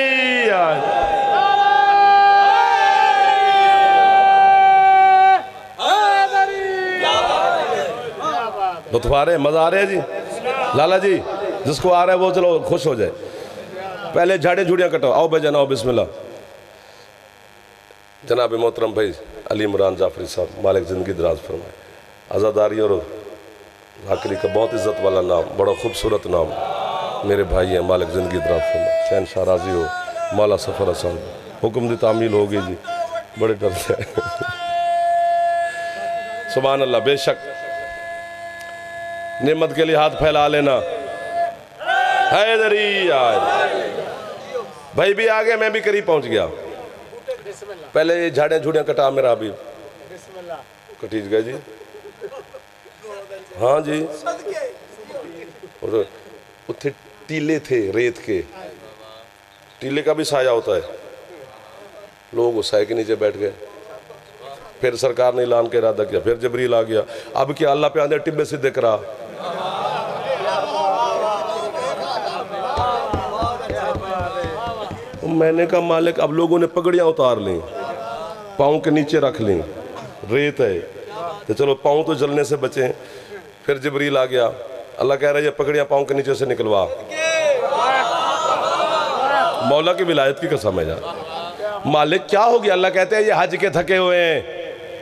لطف آ رہے ہیں، مزہ آ رہے ہیں جی، لالا جی جس کو آ رہا ہے وہ چلو خوش ہو جائے۔ پہلے جھاڑے جھوڑیاں کٹو، آؤ بھائی جناب بسم اللہ۔ جناب محترم بھائی علی عمران جعفری صاحب، مالک زندگی دراز فرمائے، عزاداری اور حاکری کا بہت عزت والا نام، بڑا خوبصورت نام، میرے بھائی ہیں، مالک زندگی دراز فرمائے، شہنشاہ راضی ہو، مولا سفر حسن، حکم دی تعمیل ہوگی جی، بڑے ڈر سے سبحان اللہ۔ بے شک نعمت کے لیے ہاتھ پھیلا لینا، حیدری بھائی بھی آگے، میں بھی قریب پہنچ گیا۔ پہلے یہ جھاڑیاں جھوڑیاں کٹا میرا حبیب، کٹیج گئے جی، ہاں جی، اور اتھے ٹیلے تھے ریت کے، ٹیلے کا بھی سایہ ہوتا ہے، لوگ اس سائے کے نیچے بیٹھ گئے۔ پھر سرکار نے اعلان کے ارادہ کیا، پھر جبریل آ گیا، اب کیا اللہ پہ آندھے ٹبے سے دیکھ رہا، میں نے کہا مالک اب لوگوں نے پگڑیاں اتار لیں، پاؤں کے نیچے رکھ لیں، ریت ہے تو چلو پاؤں تو جلنے سے بچیں۔ پھر جبریل آ گیا، اللہ کہہ رہا ہے یہ پگڑیاں پاؤں کے نیچے سے نکلوا، مولا کی ولایت کی قسم ہے یار۔ مالک کیا ہو گیا؟ اللہ کہتے ہیں یہ حج کے تھکے ہوئے ہیں،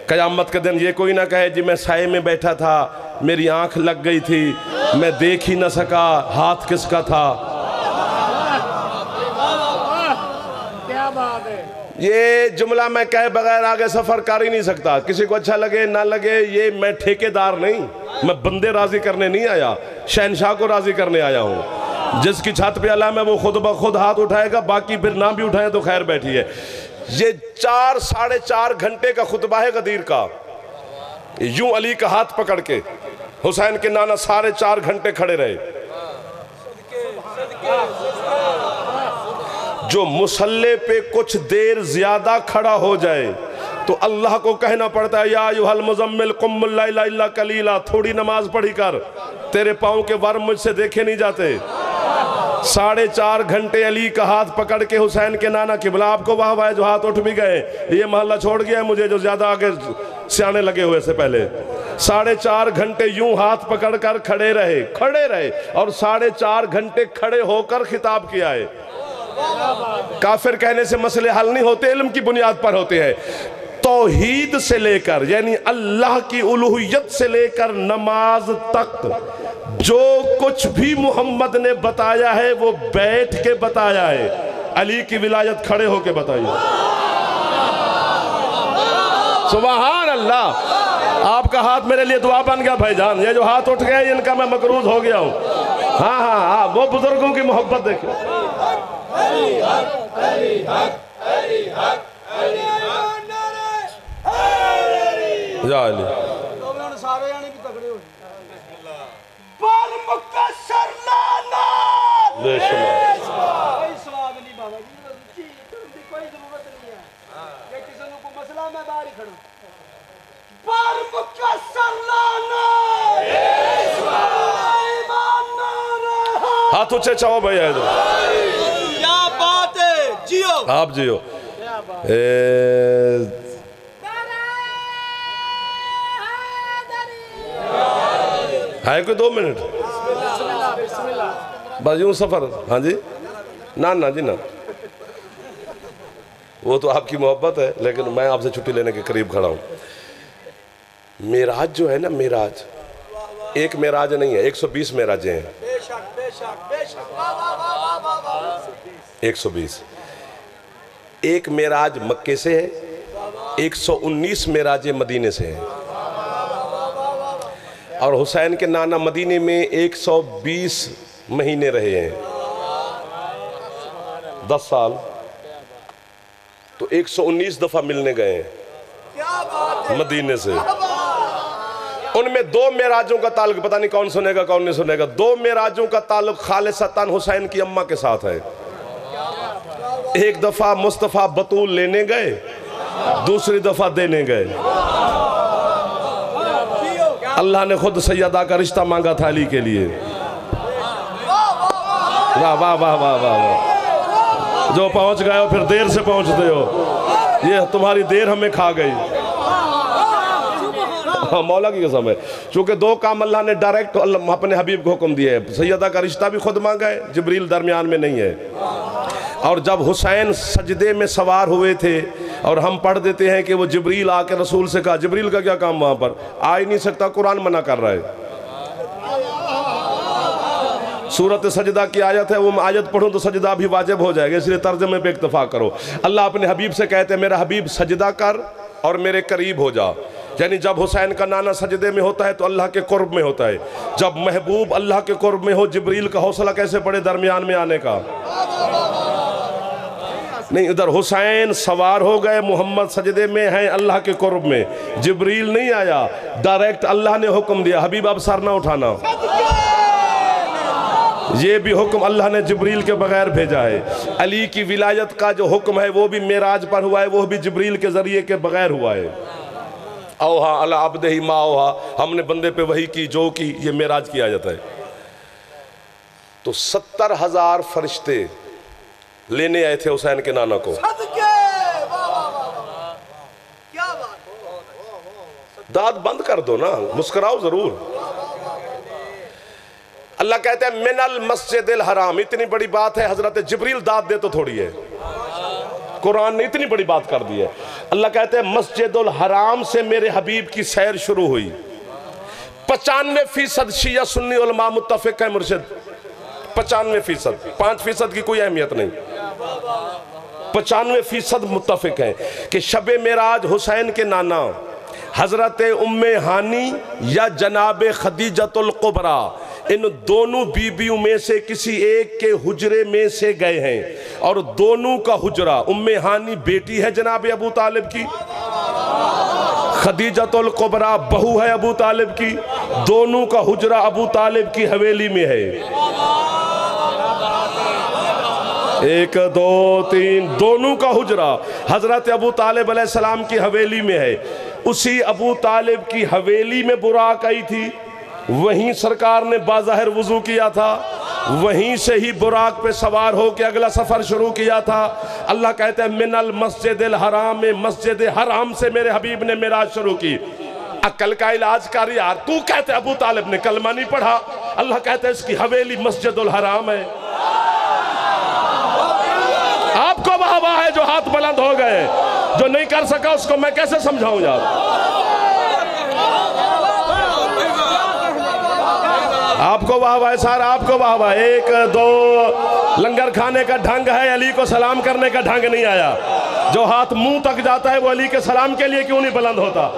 قیامت کے دن یہ کوئی نہ کہے جی میں سائے میں بیٹھا تھا، میری آنکھ لگ گئی تھی، میں دیکھ ہی نہ سکا، ہاتھ کس کا تھا۔ یہ جملہ میں کہے بغیر آگے سفر کر ہی نہیں سکتا، کسی کو اچھا لگے نہ لگے، یہ میں ٹھیکیدار نہیں، میں بندے راضی کرنے نہیں آیا، شہنشاہ کو راضی کرنے آیا ہوں۔ جس کی چھت پہ علم ہے وہ خود بخود ہاتھ اٹھائے گا، باقی پھر نہ بھی اٹھائیں تو خیر بیٹھی ہے۔ یہ 4-4.5 گھنٹے کا خطبہ ہے غدیر کا، یوں علی کا ہاتھ پکڑ کے حسین کے نانا 4.5 گھنٹے کھڑے رہے۔ جو مسلح پہ کچھ دیر زیادہ کھڑا ہو جائے تو اللہ کو کہنا پڑتا ہے یا ایھا المزمل قم اللیل الا قلیلا، تھوڑی نماز پڑھی کر، تیرے پاؤں کے ورم مجھ سے دیکھے نہیں جاتے۔ 4.5 گھنٹے علی کا ہاتھ پکڑ کے حسین کے نانا قبلہ آپ کو واہ جو ہاتھ اٹھ بھی گئے، یہ محلہ چھوڑ گیا ہے مجھے جو زیادہ آگے سیانے لگے ہوئے سے پہلے۔ 4.5 گھنٹے یوں ہاتھ پکڑ کر کھڑے رہے اور 4.5 گھنٹے کھڑے ہو کر خطاب کیا ہے۔ کافر کہنے سے مسئلے حل نہیں ہوتے، علم کی بنیاد پر ہوتے ہیں۔ توحید سے لے کر یعنی اللہ کی الوہیت سے لے کر نماز تک جو کچھ بھی محمد نے بتایا ہے وہ بیٹھ کے بتایا ہے، علی کی ولایت کھڑے ہو کے بتائی ہے۔ سبحان اللہ، آپ کا ہاتھ میرے لیے دعا بن گیا بھائی جان، یہ جو ہاتھ اٹھ گئے ان کا میں مقروض ہو گیا ہوں۔ ہاں وہ بزرگوں کی محبت دیکھیں۔ یا علی پر مکسر لانا بے شمار کوئی سواب نہیں بابا جی، کوئی ضرورت نہیں ہے کہ کسی نے کوئی مسئلہ میں باہر ہی کھڑا پر مکسر لانا ایمان نارا۔ ہاتھ اچھے چاہو بھائی آئے دو، کیا بات ہے، جیو آپ جیو۔ ہے کوئی 2 منٹ بس یوں سفر؟ ہاں جی نا جی نا، وہ تو آپ کی محبت ہے لیکن میں آپ سے چھٹی لینے کے قریب کھڑا ہوں۔ معراج جو ہے نا، معراج ایک معراج نہیں ہے، 120 معراجیں ہیں۔ بے شک بے شک بے شک 120 ایک معراج مکے سے ہے، 119 معراجیں مدینے سے ہیں، اور حسین کے نانا مدینے میں 120 مہینے رہے ہیں، 10 سال، تو 119 دفعہ ملنے گئے ہیں مدینے سے۔ ان میں 2 معراجوں کا تعلق، پتہ نہیں کون سنے گا کون نہیں سنے گا، 2 معراجوں کا تعلق خالصتاً حسین کی اماں کے ساتھ ہے۔ ایک دفعہ مصطفیٰ بطول لینے گئے، دوسری دفعہ دینے گئے۔ اللہ نے خود سیدہ کا رشتہ مانگا تھا علی کے لیے۔ واہ واہ واہ واہ واہ، جو پہنچ گئے ہو پھر دیر سے پہنچتے ہو، یہ تمہاری دیر ہمیں کھا گئی۔ مولا کی قسم ہے، چونکہ 2 کام اللہ نے ڈائریکٹ اپنے حبیب کو حکم دیا ہے، سیدہ کا رشتہ بھی خود مانگا ہے، جبریل درمیان میں نہیں ہے۔ اور جب حسین سجدے میں سوار ہوئے تھے اور ہم پڑھ دیتے ہیں کہ وہ جبریل آ کے رسول سے کہا، جبریل کا کیا کام وہاں پر، آ ہی نہیں سکتا، قرآن منع کر رہا ہے۔ سورۃ سجدہ کی آیت ہے، وہ آیت پڑھوں تو سجدہ بھی واجب ہو جائے گا، اس لیے ترجمے پہ اکتفا کرو۔ اللہ اپنے حبیب سے کہتے ہیں میرا حبیب سجدہ کر اور میرے قریب ہو جا، یعنی جب حسین کا نانا سجدے میں ہوتا ہے تو اللہ کے قرب میں ہوتا ہے، جب محبوب اللہ کے قرب میں ہو جبریل کا حوصلہ کیسے پڑے درمیان میں آنے کا؟ نہیں، ادھر حسین سوار ہو گئے، محمد سجدے میں ہیں اللہ کے قرب میں، جبریل نہیں آیا، ڈائریکٹ اللہ نے حکم دیا حبیب اب سر نہ اٹھانا۔ یہ بھی حکم اللہ نے جبریل کے بغیر بھیجا ہے۔ علی کی ولایت کا جو حکم ہے وہ بھی معراج پر ہوا ہے، وہ بھی جبریل کے ذریعے کے بغیر ہوا ہے۔ اوہا علی عبدہ ما اوہا، ہم نے بندے پہ وحی کی جو کی، یہ معراج کی آیت ہے۔ تو 70,000 فرشتے لینے آئے تھے حسین کے نانا کو۔ داد بند کر دو نا، مسکراؤ ضرور۔ اللہ کہتے ہیں من المسجد الحرام، اتنی بڑی بات ہے، حضرت جبریل داد دے تو تھوڑی ہے، قرآن نے اتنی بڑی بات کر دی ہے۔ اللہ کہتے ہیں مسجد الحرام سے میرے حبیب کی سیر شروع ہوئی، 95% شیعہ سنی علماء متفق ہیں مرشد، 95%، 5% کی کوئی اہمیت نہیں، 95% متفق ہیں کہ شب معراج حسین کے نانا حضرت ام ہانی یا جناب خدیجۃ القبریٰ، ان دونوں بیویوں میں سے کسی ایک کے حجرے میں سے گئے ہیں، اور دونوں کا حجرہ، ام ہانی بیٹی ہے جناب ابو طالب کی، خدیجۃ القبریٰ بہو ہے ابو طالب کی، دونوں کا حجرہ ابو طالب کی حویلی میں ہے۔ 1 2 3 دونوں کا حجرہ حضرت ابو طالب علیہ السلام کی حویلی میں ہے۔ اسی ابو طالب کی حویلی میں براق آئی تھی، وہیں سرکار نے باظاہر وضو کیا تھا، وہیں سے ہی براق پہ سوار ہو کے اگلا سفر شروع کیا تھا۔ اللہ کہتے ہیں من المسجد الحرام، مسجد حرام سے میرے حبیب نے معراج شروع کی۔ عقل کا علاج کر یار، تو کہتے ابو طالب نے کلمہ نہیں پڑھا، اللہ کہتے ہیں اس کی حویلی مسجد الحرام ہے۔ آپ کو واہ واہ ہے جو ہاتھ بلند ہو گئے، جو نہیں کر سکا اس کو میں کیسے سمجھاؤں یار۔ آپ کو واہ واہ سارا، آپ کو واہ واہ۔ ایک دو لنگر کھانے کا ڈھنگ ہے، علی کو سلام کرنے کا ڈھنگ نہیں آیا۔ جو ہاتھ منہ تک جاتا ہے وہ علی کے سلام کے لیے کیوں نہیں بلند ہوتا؟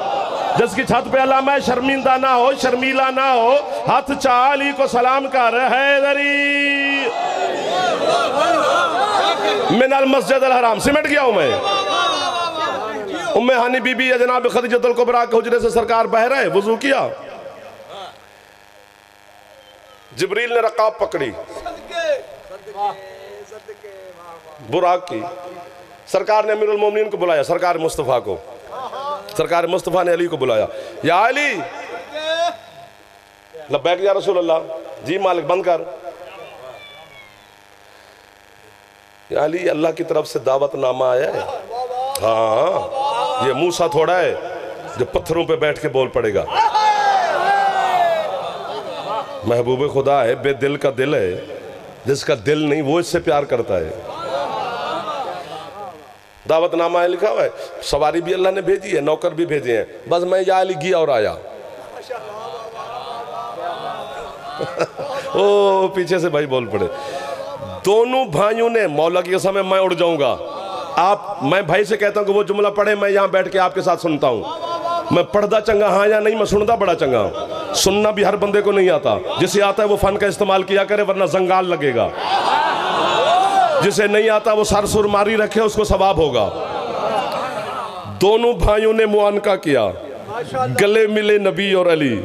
جس کی چھت پہ علامہ ہے شرمندہ نہ ہو، شرمیلا نہ ہو، ہاتھ چاہ علی کو سلام کر، حیدری من المسجد الحرام۔ سمٹ گیا ہوں میں۔ ام ہانی بی بی جناب خدیجۃ الکبریٰ کے حجرے سے سرکار بہ رہے، وضو کیا، جبریل نے رکاب پکڑی براق کی، سرکار نے امیر المومنین کو بلایا، سرکار مصطفیٰ کو، سرکار مصطفیٰ نے علی کو بلایا، یا علی، لبیک یا رسول اللہ، جی مالک بند کر، یا علی اللہ کی طرف سے دعوت نامہ آیا ہے، ہاں یہ موسیٰ تھوڑا ہے جو پتھروں پہ بیٹھ کے بول پڑے گا، محبوب خدا ہے، بے دل کا دل ہے، جس کا دل نہیں وہ اس سے پیار کرتا ہے۔ دعوت نامہ ہے لکھا ہوا ہے، سواری بھی اللہ نے بھیجی ہے، نوکر بھی بھیجے ہیں، بس میں یا علی گیا اور آیا۔ او پیچھے سے بھائی بول پڑے، دونوں بھائیوں نے مولا کی قسم ہے میں اڑ جاؤں گا، میں بھائی سے کہتا ہوں کہ وہ جملہ پڑھے، میں یہاں بیٹھ کے آپ کے ساتھ سنتا ہوں، میں پڑھدا چنگا ہاں یا نہیں، میں سندا بڑا چنگا ہوں۔ سننا بھی ہر بندے کو نہیں آتا، جسے آتا ہے وہ فن کا استعمال کیا کرے ورنہ زنگال لگے گا، جسے نہیں آتا وہ سر سر ماری رکھے اس کو ثواب ہوگا۔ دونوں بھائیوں نے معانقہ کیا، گلے ملے نبی اور علی،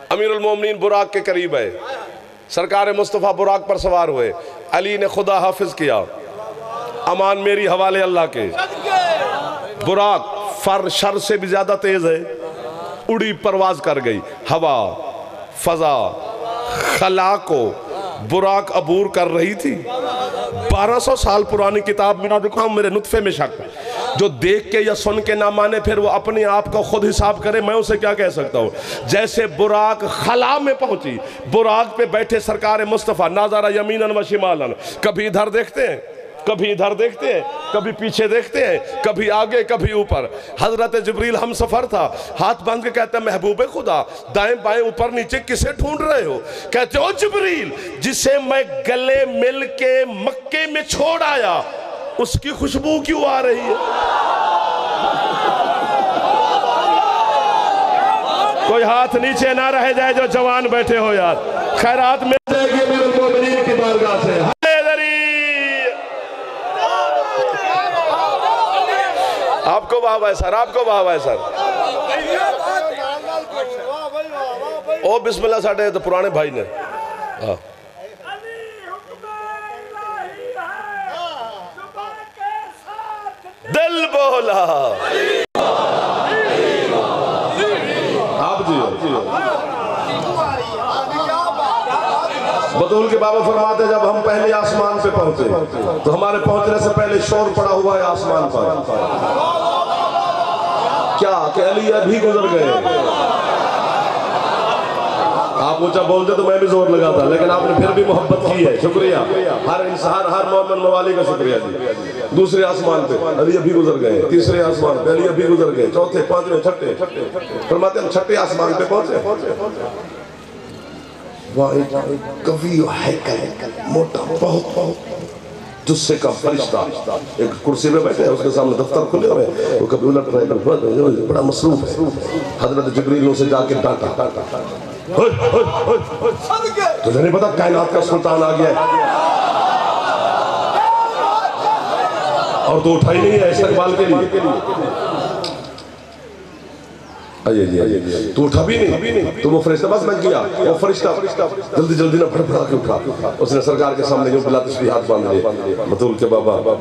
امیر المومنین براق کے قریب ہے، سرکار مصطفیٰ براق پر سوار ہوئے، علی نے خدا حافظ کیا، امان میری حوالے اللہ کے۔ براق فر شر سے بھی زیادہ تیز ہے، اڑی پرواز کر گئی، ہوا فضا خلا کو براق عبور کر رہی تھی۔ 1200 سال پرانی کتاب میں نہ دکھاؤں، میرے نطفے میں شک، جو دیکھ کے یا سن کے نہ مانے پھر وہ اپنے آپ کو خود حساب کرے، میں اسے کیا کہہ سکتا ہوں۔ جیسے براق خلا میں پہنچی، براق پہ بیٹھے سرکار مصطفیٰ، ناظرہ یمیناً و شمالاً، کبھی ادھر دیکھتے ہیں، کبھی ادھر دیکھتے ہیں، کبھی پیچھے دیکھتے ہیں، کبھی آگے کبھی اوپر۔ حضرت جبریل ہم سفر تھا، ہاتھ باندھ کے کہتے ہیں محبوب خدا دائیں بائیں اوپر نیچے کسے ڈھونڈ رہے ہو؟ کہتے ہو جبریل جسے میں گلے مل کے مکے میں چھوڑ آیا اس کی خوشبو کیوں آ رہی ہے؟ کوئی ہاتھ نیچے نہ رہ جائے جو جوان بیٹھے ہو یار، خیرات میں جائے گی میرے مومنین کی بارگاہ سے۔ آپ کو واہ واہ سر، آپ کو واہ واہ سر۔ او بسم اللہ ساڑھے تو پرانے بھائی نے دل بولا آپ جی بطول کے بابا فرماتے ہیں جب ہم پہلے آسمان پہ پہنچے تو ہمارے پہنچنے سے پہلے شور پڑا ہوا ہے آسمان پر، کیا کہ علی ابھی گزر گئے۔ آپ اونچا بولتے تو میں بھی زور لگاتا، لیکن آپ نے پھر بھی محبت کی ہے، شکریہ ہر انسان ہر مومن موالی کا شکریہ جی۔ دوسرے آسمان پہ علی ابھی گزر گئے، تیسرے آسمان پہ علی ابھی گزر گئے، چوتھے پانچویں چھٹے، فرماتے ہیں چھٹے آسمان پہ پہنچے، واحد قوی و حیکل موٹا بہت جسے کا فرشتہ ایک کرسی میں بیٹھے ہیں، اس کے سامنے دفتر کھلے ہوئے ہیں، وہ کبھی الٹ رہے ہیں، بڑا مصروف ہے۔ حضرت جبریل سے جا کے ڈانٹا، تجھے نہیں پتا کائنات کا سلطان آ گیا ہے اور تو اٹھا ہی نہیں ہے استقبال کے لیے، آئیے تو اٹھا بھی نہیں، تو وہ فرشتہ بس بن گیا، وہ فرشتہ جلدی جلدی نہ پھڑ پھڑا کے اٹھا، اس نے سرکار کے سامنے جو بلا تشبیہات باندھ لے، بطول کے بابا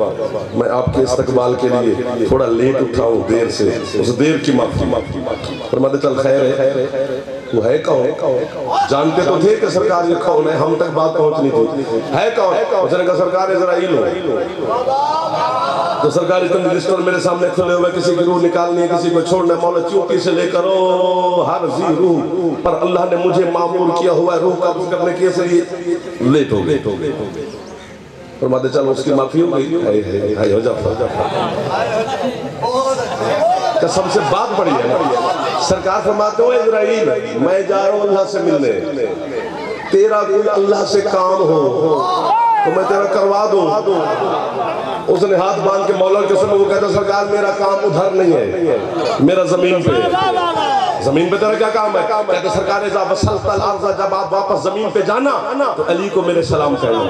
میں آپ کے استقبال کے لیے تھوڑا لیٹ اٹھا ہوں دیر سے، اس دیر کی معافی، فرماتے چل خیر ہے وہ ہے کون؟ جانتے تو تھے کہ سرکار یہ کون ہے، ہم تک بات پہنچنی تھی، ہے کون؟ اس نے کہا سرکار اسرائیل ہو۔ تو سرکار اتنے رجسٹر میرے سامنے کھلے ہوئے، کسی کی روح نکالنی ہے، کسی کو چھوڑنا ہے، مولا چونٹی سے لے کر ہر ذی روح پر اللہ نے مجھے معمور کیا ہوا ہے روح قبض کرنے کے لیے، لیٹ ہو گئے۔ فرماتے چلو اس کی معافی ہو گئی، ہائی ہو جاتا قسم سے بات بڑی ہے۔ سرکار فرماتے ہو اسرائیل میں جا رہا ہوں اللہ سے ملنے، تیرا کوئی اللہ سے کام ہو تو میں تیرا کروا دوں۔ اس نے ہاتھ باندھ کے مولا کے سامنے وہ کہتا سرکار میرا کام ادھر نہیں ہے، میرا زمین پہ، زمین پہ تیرا کیا کام ہے؟ کہتا سرکار اذا وصلت الارض، جب آپ واپس زمین پہ جانا تو علی کو میرے سلام کہنا،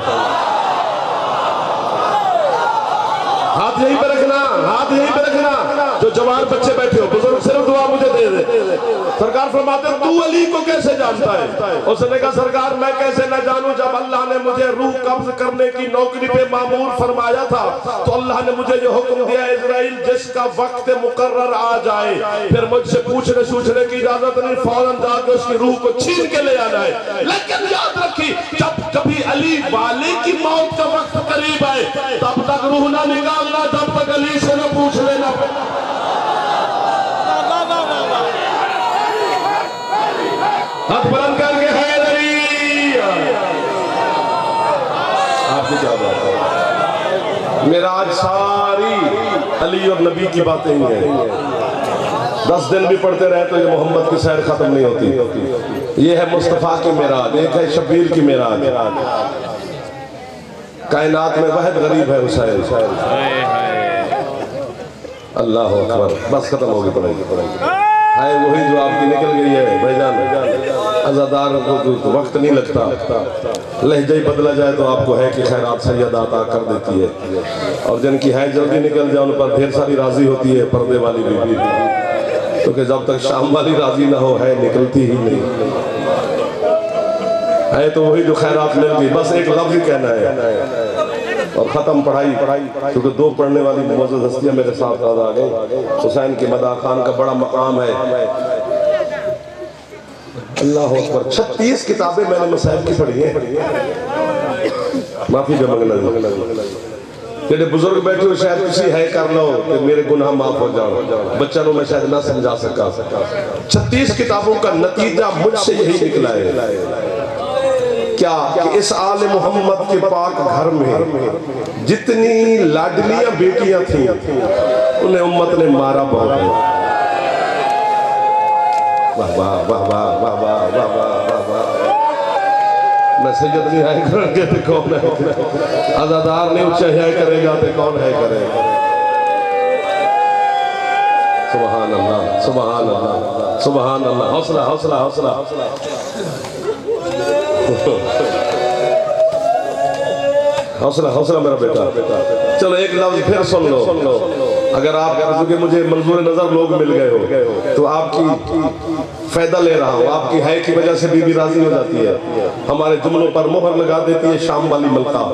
ہاتھ یہیں پہ رکھنا، ہاتھ یہیں پہ رکھنا، جو جوان بچے بیٹھے ہو بزرگ صرف دعا مجھے دے دے۔ سرکار فرماتے ہیں تو علی کو کیسے جانتا ہے؟ اس نے کہا سرکار میں کیسے نہ جانوں، جب اللہ نے مجھے روح قبض کرنے کی نوکری پہ معمور فرمایا تھا تو اللہ نے مجھے یہ حکم دیا اسرائیل جس کا وقت مقرر آ جائے پھر مجھ سے پوچھنے کی اجازت نہیں، فوراً جا کے اس کی روح کو چھین کے لے آنا ہے۔ لیکن یاد رکھی جب کبھی علی والے کی موت کا وقت قریب آئے تب تک روح نہ نکالنا جب تک علی سے نہ پوچھ لینا۔ ہاتھ بلند کر کے حیدری، آپ کی کیا بات ہے؟ میرا آج ساری علی اور نبی کی باتیں ہی ہیں، 10 دن بھی پڑھتے رہے تو یہ محمد کی سیر ختم نہیں ہوتی۔ یہ ہے مصطفیٰ کی معراج، ایک ہے شبیر کی معراج۔ کائنات میں واحد غریب ہے حسین۔ اللہ اکبر، بس ختم ہوگی پڑھائی ہے وہی جو آپ کی نکل گئی ہے بھائی جان۔ عزادار کو وقت نہیں لگتا، لہجہ ہی بدلا جائے تو آپ کو ہے کہ خیرات سید عطا کر دیتی ہے، اور جن کی ہے جلدی نکل جائے ان پر ڈھیر ساری راضی ہوتی ہے، پردے والی بی بی، کیونکہ جب تک شام والی راضی نہ ہو ہے نکلتی ہی نہیں ہے۔ تو وہی جو خیرات مل گئی، بس ایک لفظ ہی کہنا ہے اور ختم پڑھائی، کیونکہ 2 پڑھنے والی معزز ہستیاں میرے ساتھ آ گئے۔ حسین کی مداح خان کا بڑا مقام ہے۔ اللہ اکبر، 36 کتابیں میں نے مسائل کی پڑھی ہیں، معافی کا منگنا ہے۔ جڑے بزرگ بیٹھے ہو شاید کسی ہے کر لو کہ میرے گناہ معاف ہو جاؤ، بچہ نو میں شاید نہ سمجھا سکا۔ 36 کتابوں کا نتیجہ مجھ سے یہی نکلا ہے کیا کہ اس آل محمد کے پاک گھر میں جتنی لاڈلیاں بیٹیاں تھیں انہیں امت نے مارا بہت ہے۔ واہ واہ واہ واہ واہ واہ واہ واہ واہ۔ میں سید نہیں ہے کریں گے تو کون ہے، عزادار نہیں اچھا ہے کرے گا تو کون ہے کرے گا۔ سبحان اللہ سبحان اللہ سبحان اللہ، حوصلہ حوصلہ حوصلہ حوصلہ حوصلہ میرا بیٹا۔ چلو ایک لفظ پھر سن لو، اگر آپ کیونکہ مجھے منظور نظر لوگ مل گئے ہو تو آپ کی فائدہ لے رہا ہوں، آپ کی ہے کی وجہ سے بی بی راضی ہو جاتی ہے، ہمارے جملوں پر مہر لگا دیتی ہے شام والی ملکہ،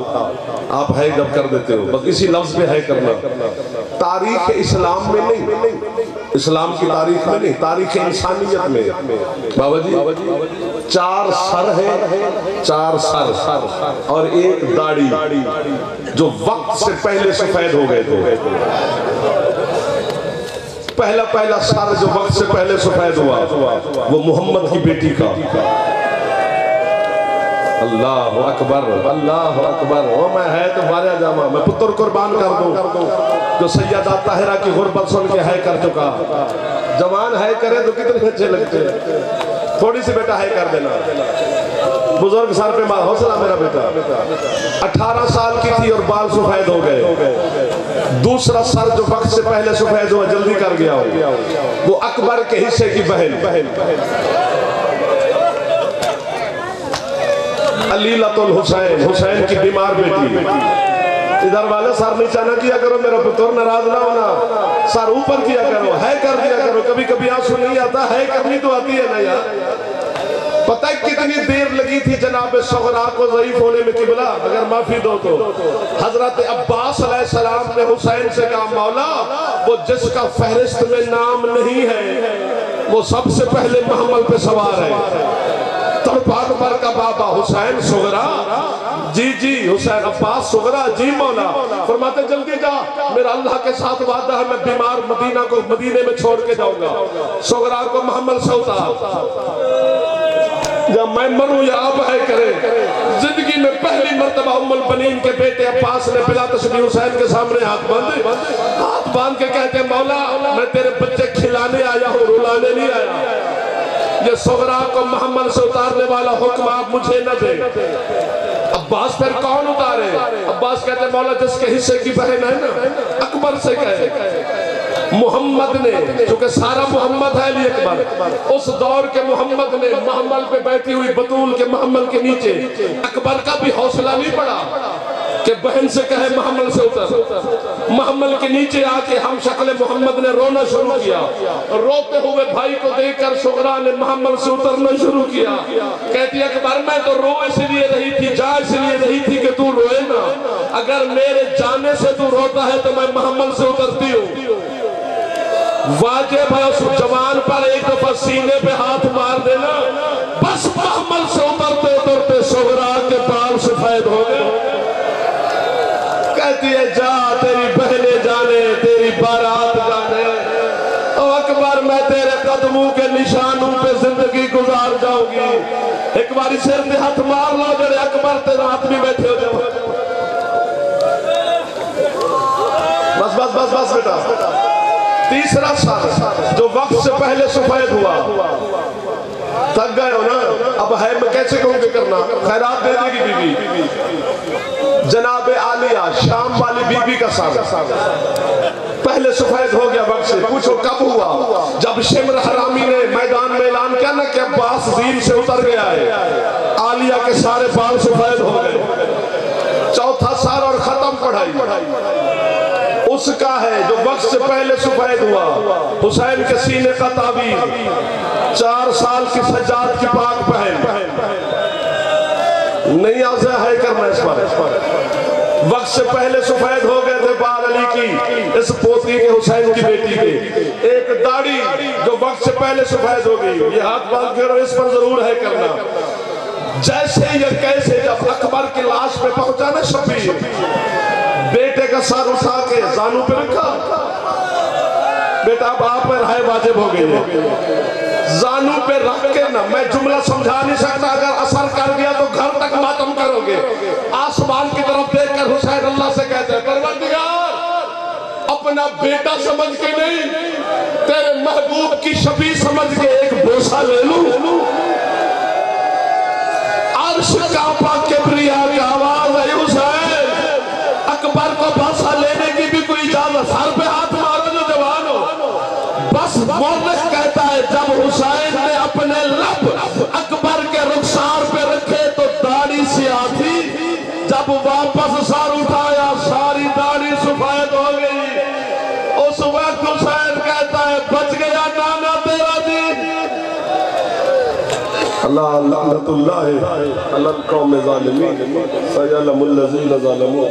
آپ ہے جب کر دیتے ہو، بس اسی لفظ پہ ہے کرنا۔ تاریخ اسلام میں نہیں، اسلام کی تاریخ میں نہیں، تاریخ انسانیت میں بابا جی 4 سر ہیں، 4 سر اور 1 داڑھی جو وقت سے پہلے سفید ہو گئے تھے۔ پہلا سر جو وقت سے پہلے سفید ہوا وہ محمد کی بیٹی کا۔ اللہ اکبر اللہ اکبر، وہ میں ہے تو ماریا جامع، میں پتر قربان کر دوں جو سیدہ طاہرہ کی غربت سن کے ہے کر چکا۔ جوان ہے کرے تو کتنے اچھے لگتے ہیں، تھوڑی سی بیٹا ہے کر دینا۔ بزرگ سر پہ مار، حوصلہ میرا بیٹا۔ 18 سال کی تھی اور بال سفید ہو گئے، دوسرا سر جو وقت سے پہلے سفید ہوا جلدی کر گیا ہو، وہ اکبر کے حصے کی بہن علیلۃ الحسین، حسین کی بیمار بیٹی۔ ادھر والے سر نیچہ نہ کیا کرو میرا پتر، ناراض نہ ہونا، سر اوپر کیا کرو، ہے کر دیا کرو، کبھی کبھی آنسو نہیں آتا، ہے کرنی تو آتی ہے نا یار۔ پتہ ہے کتنی دیر لگی تھی جناب صغرا کو ضعیف ہونے میں؟ قبلہ اگر معافی دو تو حضرت عباس علیہ السلام نے حسین سے کہا مولا وہ جس کا فہرست میں نام نہیں ہے وہ سب سے پہلے محمل پہ سوار ہے۔ تڑپا اکبر کا بابا حسین صغرا، جی جی حسین عباس صغرا، جی مولا۔ فرماتے جلدی جا، میرا اللہ کے ساتھ وعدہ ہے میں بیمار مدینے میں چھوڑ کے جاؤں گا۔ صغرا کو محمل سے اتار، یا میں مروں یا اب ہے کرے۔ زندگی میں پہلی مرتبہ ام البنین کے بیٹے عباس نے بلا تشبیہ حسین کے سامنے ہاتھ باندھ کے کہتے ہیں مولا میں تیرے بچے کھلانے آیا ہوں، رلانے نہیں آیا۔ یہ صغرا کو محمل سے اتارنے والا حکم آپ مجھے نہ دے۔ عباس پھر کون اتارے؟ عباس کہتے ہیں مولا جس کے حصے کی بہن ہے نا اکبر سے کہے۔ محمد نے، چونکہ سارا محمد ہے علی اکبر، اس دور کے محمد نے محمل پہ بیٹھی ہوئی بطول کے محمل کے نیچے اکبر کا بھی حوصلہ نہیں پڑا کہ بہن سے کہے محمل سے اتر۔ محمل کے نیچے آ کے ہم شکل محمد نے رونا شروع کیا، روتے ہوئے بھائی کو دیکھ کر صغرا نے محمل سے اترنا شروع کیا۔ کہتی اکبر میں تو رو اس لیے رہی تھی، جا اس لیے رہی تھی کہ تو روئے نا، اگر میرے جانے سے تو روتا ہے تو میں محمل سے اترتی ہوں۔ واجب ہے اس جوان پر ایک دفعہ سینے پہ ہاتھ مار دینا، بس محمل سے اترتے اترتے صغرا کے پاؤں سفید ہو گئے۔ کہتی ہے جا تیری بہنیں جانے، تیری بارات جانے، او اکبر میں تیرے قدموں کے نشانوں پہ زندگی گزار جاؤں گی۔ ایک باری سر پہ ہاتھ مار لو جڑے اکبر تیرے ہاتھ بھی بیٹھے ہو جاؤ۔ بس بس بس بس بیٹا، تیسرا سال جو وقت سے پہلے سفید ہوا، تھک گئے ہو نا، اب ہے میں کیسے کہوں گے کرنا، خیرات دے دے گی بی بی۔ جناب عالیہ شام والی بی بی کا سال پہلے سفید ہو گیا وقت سے۔ پوچھو کب ہوا؟ جب شمر حرامی نے میدان میں اعلان کیا نا کہ عباس زین سے اتر گیا ہے، عالیہ کے سارے بال سفید ہو گئے۔ چوتھا سال اور ختم پڑھائی اس کا ہے جو وقت سے پہلے سفید ہوا۔ حسین کے سینے کا تعبیر، 4 سال کی سجاد کی پاک پہن، نہیں آزہ ہے کرنا اس پر۔ وقت سے پہلے سفید ہو گئے تھے بال علی کی، اس پوتی کے حسین کی بیٹی کے۔ ایک داڑھی جو وقت سے پہلے سفید ہو گئی، یہ ہاتھ باندھ کر اس پر ضرور ہے کرنا۔ جیسے یا کیسے جب اکبر کی لاش پہ پہنچا نا شبیر، بیٹے کا سر اٹھا کے زانو پہ رکھا، بیٹا اب آپ پر رہے واجب ہو گئی، زانو پہ رکھ کے نا، میں جملہ سمجھا نہیں سکتا، اگر اثر کر گیا تو گھر تک ماتم کرو گے۔ آسمان کی طرف دیکھ کر حسین اللہ سے کہتے ہیں پروردگار اپنا بیٹا سمجھ کے نہیں، تیرے محبوب کی شبیہ سمجھ کے ایک بوسہ لے لوں۔ عرش کانپا کبریا کی آواز ہے حسین، اکبر کو بوسہ لینے کی بھی کوئی اجازت، سر پہ ہاتھ مارو جو جوان ہو۔ بس مورخ کہتا ہے جب حسین نے اپنے لب اکبر کے رخسار پہ رکھے تو داڑھی سیاہ تھی، جب واپس سر اٹھایا ساری داڑھی سفید ہو گئی۔ اس وقت حسین کہتا ہے بچ گیا نانا تیرا جی۔ اللہ لعنت اللہ علی القوم الظالمین سیعلم الذین ظلموا